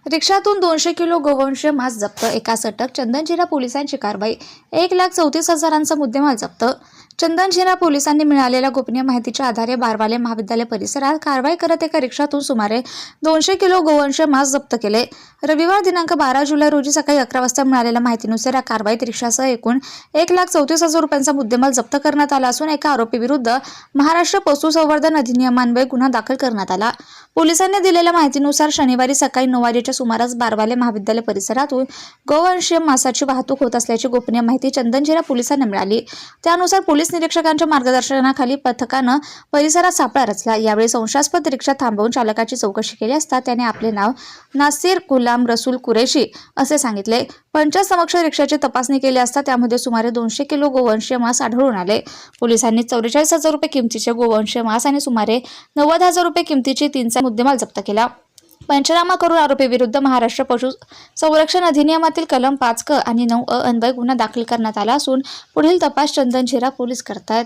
रिक्षातून 200 किलो गोवंश मांस जप्त, एकास अटक. चंदनझिरा पोलिसांची कारवाई. 1,34,000चा मुद्देमाल जप्त. चंदनझिरा पोलिसांनी मिळालेल्या गोपनीय माहितीच्या आधारे बारवाले महाविद्यालय परिसरात कारवाई करत एका रिक्षातून सुमारे 200 किलो गोवंश मांस जप्त केले. रविवार दिनांक 12 जुलै रोजी सकाळी 11 वाजता मिळालेल्या माहितीनुसार या कारवाईत रिक्षासह एकूण 1,34,000 रुपयांचा मुद्देमाल जप्त करण्यात आला असून एका आरोपीविरुद्ध महाराष्ट्र पशुसंवर्धन अधिनियमान्वये गुन्हा दाखल करण्यात आला. पोलिसांनी दिलेल्या माहितीनुसार शनिवारी सकाळी 9 वाजेच्या सुमारास बारवाले महाविद्यालय परिसरातून गोवंशीय मांसाची वाहतूक होत असल्याची गोपनीय माहिती चंदनझिरा पोलिसांना मिळाली. त्यानुसार पोलीस निरीक्षकांच्या मार्गदर्शनाखाली पथकानं परिसरात सापळा रचला. यावेळी संशयास्पद रिक्षा थांबवून चालकाची चौकशी केली असता त्याने आपले नाव नासिर गुलाम रसूल कुरेशी असे सांगितले. पंचासमक्ष रिक्षाची तपासणी केली असता त्यामध्ये सुमारे 200 किलो गोवंशीय मांस आढळून आले. पोलिसांनी 44,000 रुपये किमतीचे गोवंशीय मांस आणि सुमारे 90,000 रुपये किमतीची 3चा मुद्देमाल जप्त केला. पंचनामा करून आरोपीविरुद्ध महाराष्ट्र पशु संरक्षण अधिनियमातील कलम 5 क आणि 9 अ अन्वये गुन्हा दाखल करण्यात आला असून पुढील तपास चंदनझिरा पोलीस करतायत.